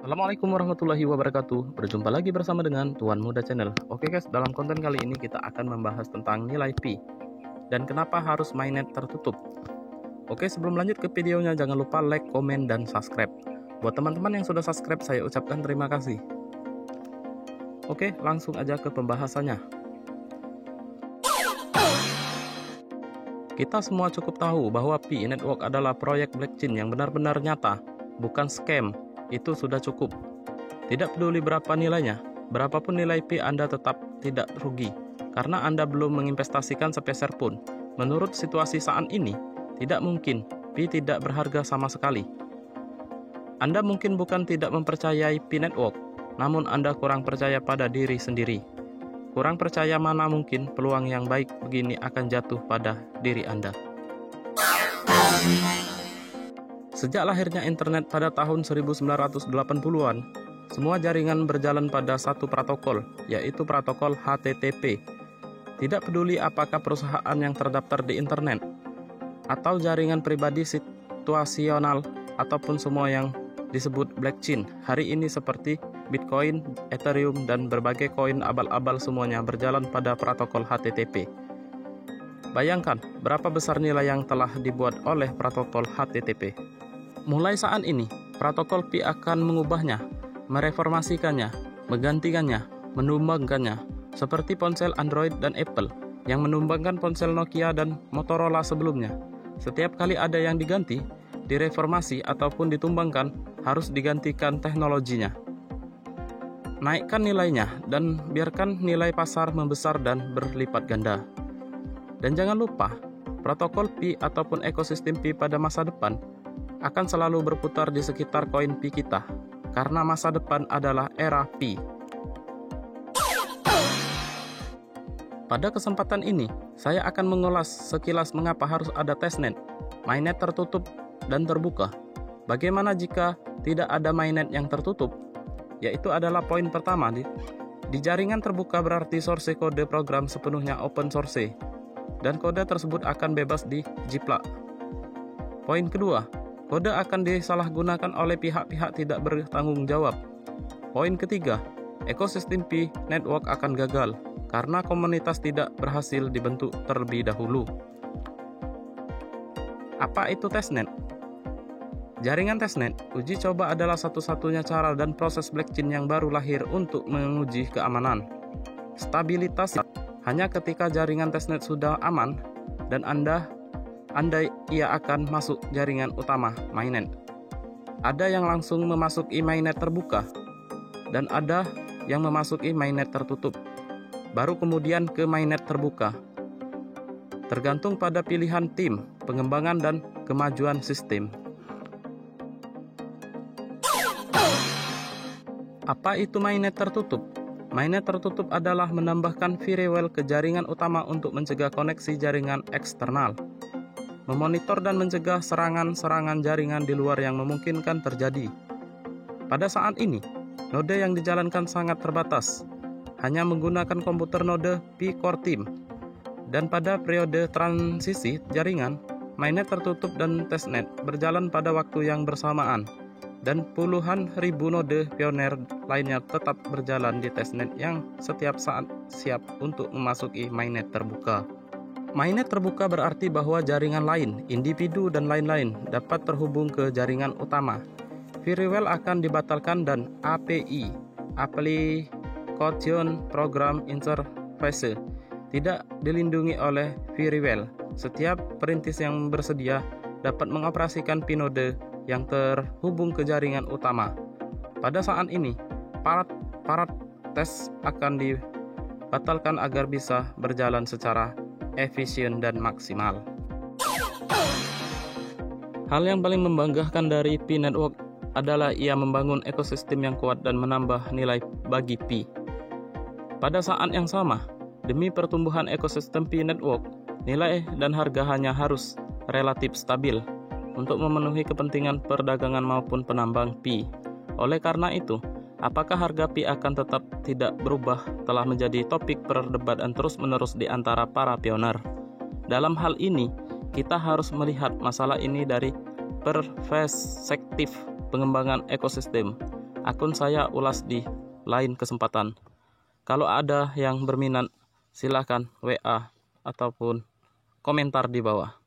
Assalamualaikum warahmatullahi wabarakatuh. Berjumpa lagi bersama dengan Tuan Muda Channel. Oke guys, dalam konten kali ini kita akan membahas tentang nilai pi dan kenapa harus mainnet tertutup. Oke, sebelum lanjut ke videonya, jangan lupa like, komen, dan subscribe. Buat teman-teman yang sudah subscribe, saya ucapkan terima kasih. Oke, langsung aja ke pembahasannya. Kita semua cukup tahu bahwa Pi Network adalah proyek blockchain yang benar-benar nyata, bukan scam. Itu sudah cukup. Tidak peduli berapa nilainya, berapapun nilai Pi Anda tetap tidak rugi, karena Anda belum menginvestasikan sepeser pun. Menurut situasi saat ini, tidak mungkin Pi tidak berharga sama sekali. Anda mungkin bukan tidak mempercayai Pi Network, namun Anda kurang percaya pada diri sendiri. Kurang percaya mana mungkin peluang yang baik begini akan jatuh pada diri Anda. Sejak lahirnya internet pada tahun 1980-an, semua jaringan berjalan pada satu protokol, yaitu protokol HTTP. Tidak peduli apakah perusahaan yang terdaftar di internet, atau jaringan pribadi situasional, ataupun semua yang disebut blockchain hari ini seperti Bitcoin, Ethereum, dan berbagai koin abal-abal semuanya berjalan pada protokol HTTP. Bayangkan berapa besar nilai yang telah dibuat oleh protokol HTTP. Mulai saat ini, protokol Pi akan mengubahnya, mereformasikannya, menggantikannya, menumbangkannya, seperti ponsel Android dan Apple yang menumbangkan ponsel Nokia dan Motorola sebelumnya. Setiap kali ada yang diganti, direformasi ataupun ditumbangkan, harus digantikan teknologinya. Naikkan nilainya dan biarkan nilai pasar membesar dan berlipat ganda. Dan jangan lupa, protokol Pi ataupun ekosistem Pi pada masa depan akan selalu berputar di sekitar koin Pi kita, karena masa depan adalah era Pi. Pada kesempatan ini, saya akan mengulas sekilas mengapa harus ada testnet, mainnet tertutup dan terbuka. Bagaimana jika tidak ada mainnet yang tertutup? Yaitu adalah poin pertama, di jaringan terbuka berarti source kode program sepenuhnya open source, dan kode tersebut akan bebas dijiplak. Poin kedua, kode akan disalahgunakan oleh pihak-pihak tidak bertanggung jawab. Poin ketiga, ekosistem Pi Network akan gagal karena komunitas tidak berhasil dibentuk terlebih dahulu. Apa itu testnet? Jaringan testnet, uji coba adalah satu-satunya cara dan proses blockchain yang baru lahir untuk menguji keamanan. Stabilitas hanya ketika jaringan testnet sudah aman dan andai ia akan masuk jaringan utama mainnet. Ada yang langsung memasuki mainnet terbuka dan ada yang memasuki mainnet tertutup, baru kemudian ke mainnet terbuka. Tergantung pada pilihan tim, pengembangan dan kemajuan sistem. Apa itu mainnet tertutup? Mainnet tertutup adalah menambahkan firewall ke jaringan utama untuk mencegah koneksi jaringan eksternal, memonitor dan mencegah serangan-serangan jaringan di luar yang memungkinkan terjadi. Pada saat ini, node yang dijalankan sangat terbatas, hanya menggunakan komputer node Pi Core Team. Dan pada periode transisi jaringan, mainnet tertutup dan testnet berjalan pada waktu yang bersamaan, dan puluhan ribu node pioner lainnya tetap berjalan di testnet yang setiap saat siap untuk memasuki mainnet terbuka. Mainnet terbuka berarti bahwa jaringan lain, individu dan lain-lain dapat terhubung ke jaringan utama. Firewall akan dibatalkan dan API, Application Program Interface, tidak dilindungi oleh firewall. Setiap perintis yang bersedia dapat mengoperasikan Pi node yang terhubung ke jaringan utama. Pada saat ini, parat tes akan dibatalkan agar bisa berjalan secara efisien dan maksimal. Hal yang paling membanggakan dari Pi Network adalah ia membangun ekosistem yang kuat dan menambah nilai bagi Pi. Pada saat yang sama, demi pertumbuhan ekosistem Pi Network, nilai dan harga hanya harus relatif stabil untuk memenuhi kepentingan perdagangan maupun penambang Pi. Oleh karena itu, apakah harga Pi akan tetap tidak berubah telah menjadi topik perdebatan terus-menerus di antara para pioner. Dalam hal ini, kita harus melihat masalah ini dari perspektif pengembangan ekosistem. Akun saya ulas di lain kesempatan. Kalau ada yang berminat, silahkan WA ataupun komentar di bawah.